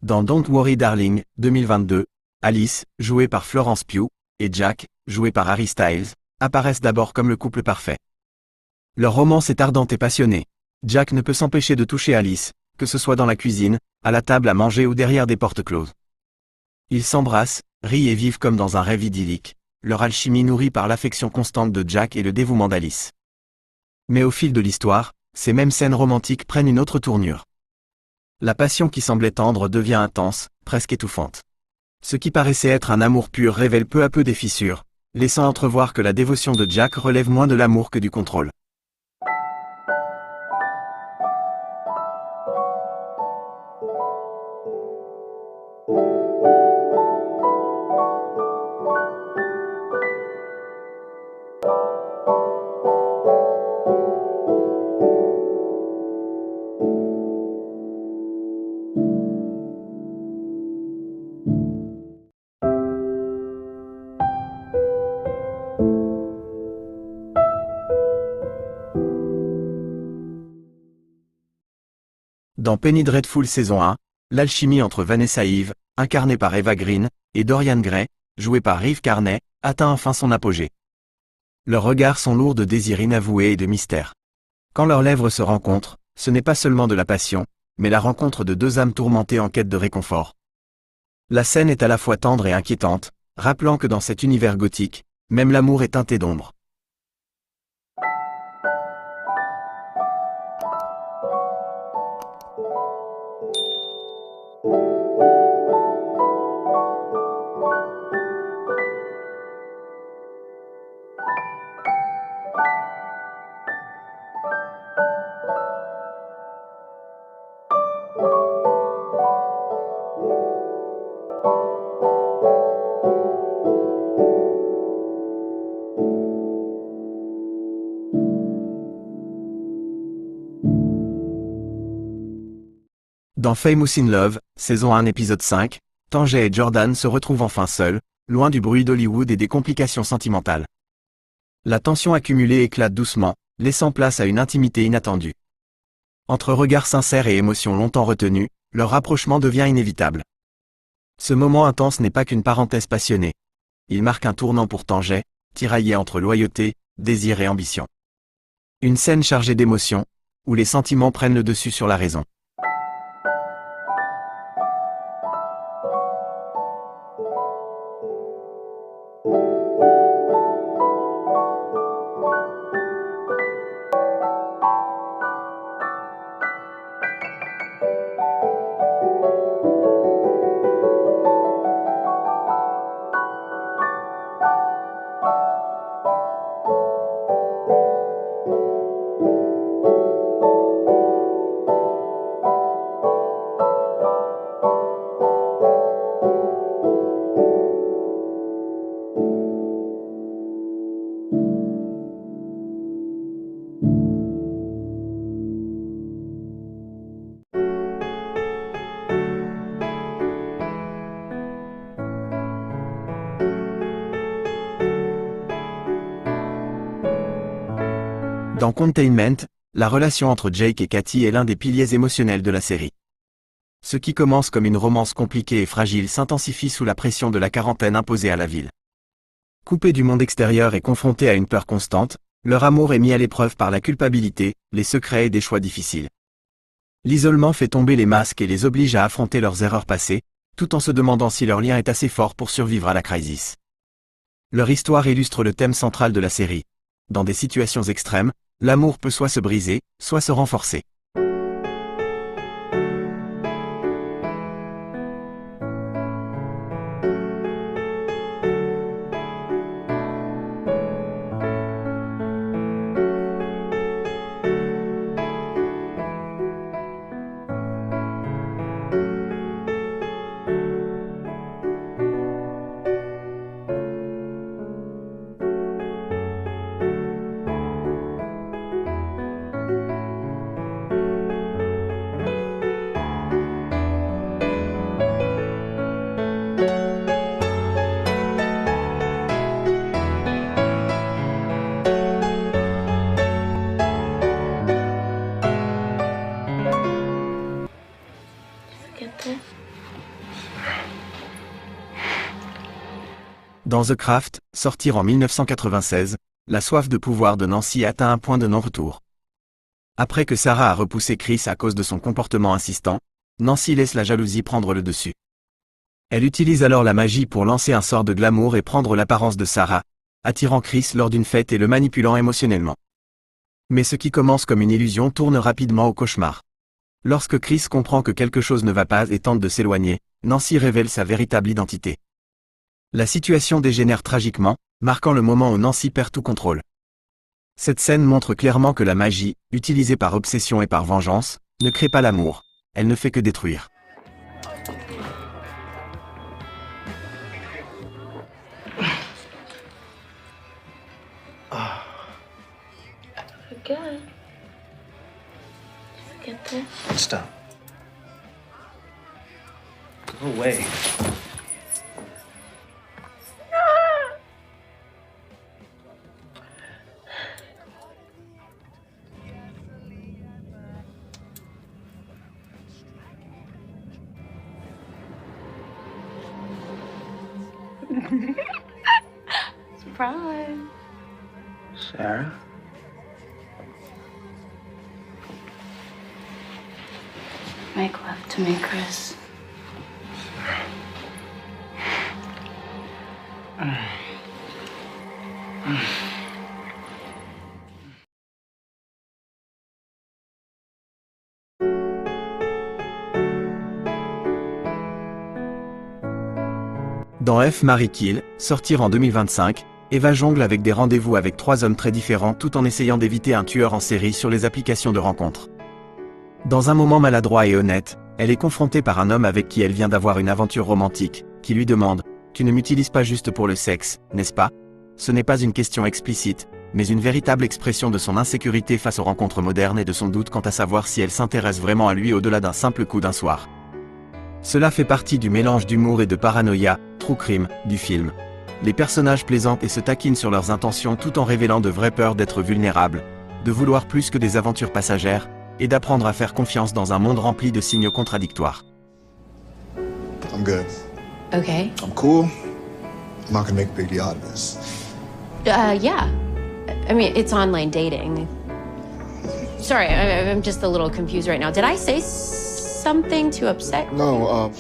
Dans Don't Worry Darling, 2022, Alice, jouée par Florence Pugh, et Jack, joué par Harry Styles, apparaissent d'abord comme le couple parfait. Leur romance est ardente et passionnée. Jack ne peut s'empêcher de toucher Alice, que ce soit dans la cuisine, à la table à manger ou derrière des portes closes. Ils s'embrassent, rient et vivent comme dans un rêve idyllique, leur alchimie nourrie par l'affection constante de Jack et le dévouement d'Alice. Mais au fil de l'histoire, ces mêmes scènes romantiques prennent une autre tournure. La passion qui semblait tendre devient intense, presque étouffante. Ce qui paraissait être un amour pur révèle peu à peu des fissures, laissant entrevoir que la dévotion de Jack relève moins de l'amour que du contrôle. Dans Penny Dreadful saison 1, l'alchimie entre Vanessa Eve, incarnée par Eva Green, et Dorian Gray, joué par Reeve Carney, atteint enfin son apogée. Leurs regards sont lourds de désirs inavoués et de mystère. Quand leurs lèvres se rencontrent, ce n'est pas seulement de la passion, mais la rencontre de deux âmes tourmentées en quête de réconfort. La scène est à la fois tendre et inquiétante, rappelant que dans cet univers gothique, même l'amour est teinté d'ombre. Dans Famous in Love, saison 1 épisode 5, Tanjay et Jordan se retrouvent enfin seuls, loin du bruit d'Hollywood et des complications sentimentales. La tension accumulée éclate doucement, laissant place à une intimité inattendue. Entre regards sincères et émotions longtemps retenues, leur rapprochement devient inévitable. Ce moment intense n'est pas qu'une parenthèse passionnée. Il marque un tournant pour Tanjay, tiraillé entre loyauté, désir et ambition. Une scène chargée d'émotions, où les sentiments prennent le dessus sur la raison. Dans Containment, la relation entre Jake et Katie est l'un des piliers émotionnels de la série. Ce qui commence comme une romance compliquée et fragile s'intensifie sous la pression de la quarantaine imposée à la ville. Coupés du monde extérieur et confrontés à une peur constante, leur amour est mis à l'épreuve par la culpabilité, les secrets et des choix difficiles. L'isolement fait tomber les masques et les oblige à affronter leurs erreurs passées, tout en se demandant si leur lien est assez fort pour survivre à la crisis. Leur histoire illustre le thème central de la série. Dans des situations extrêmes, l'amour peut soit se briser, soit se renforcer. Dans The Craft, sortir en 1996, la soif de pouvoir de Nancy atteint un point de non-retour. Après que Sarah a repoussé Chris à cause de son comportement insistant, Nancy laisse la jalousie prendre le dessus. Elle utilise alors la magie pour lancer un sort de glamour et prendre l'apparence de Sarah, attirant Chris lors d'une fête et le manipulant émotionnellement. Mais ce qui commence comme une illusion tourne rapidement au cauchemar. Lorsque Chris comprend que quelque chose ne va pas et tente de s'éloigner, Nancy révèle sa véritable identité. La situation dégénère tragiquement, marquant le moment où Nancy perd tout contrôle. Cette scène montre clairement que la magie, utilisée par obsession et par vengeance, ne crée pas l'amour, elle ne fait que détruire. Good. Forget that. Stop. Go away. Surprise. Sarah? Make love to me, Chris. Dans F. Marry Kill, sortir en 2025, Eva jongle avec des rendez-vous avec 3 hommes très différents tout en essayant d'éviter un tueur en série sur les applications de rencontres. Dans un moment maladroit et honnête, elle est confrontée par un homme avec qui elle vient d'avoir une aventure romantique, qui lui demande « Tu ne m'utilises pas juste pour le sexe, n'est-ce pas ?» Ce n'est pas une question explicite, mais une véritable expression de son insécurité face aux rencontres modernes et de son doute quant à savoir si elle s'intéresse vraiment à lui au-delà d'un simple coup d'un soir. Cela fait partie du mélange d'humour et de paranoïa, true crime, du film. Les personnages plaisantent et se taquinent sur leurs intentions tout en révélant de vraies peurs d'être vulnérables, de vouloir plus que des aventures passagères, et d'apprendre à faire confiance dans un monde rempli de signes contradictoires. I'm good. Okay. I'm cool. I'm not gonna make a big deal out of this. Yeah. I mean, it's online dating. Sorry, I'm just a little confused right now. Did I say something to upset you? No,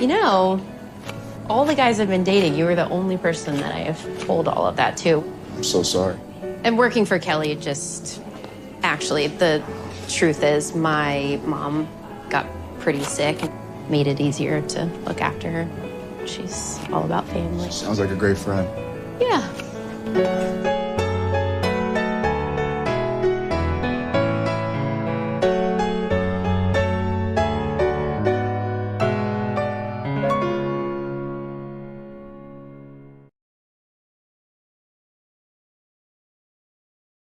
You know, all the guys I've been dating, you were the only person that I have told all of that to. I'm so sorry. And working for Kelly just... Actually, the truth is my mom got pretty sick and made it easier to look after her. She's all about family. Sounds like a great friend. Yeah.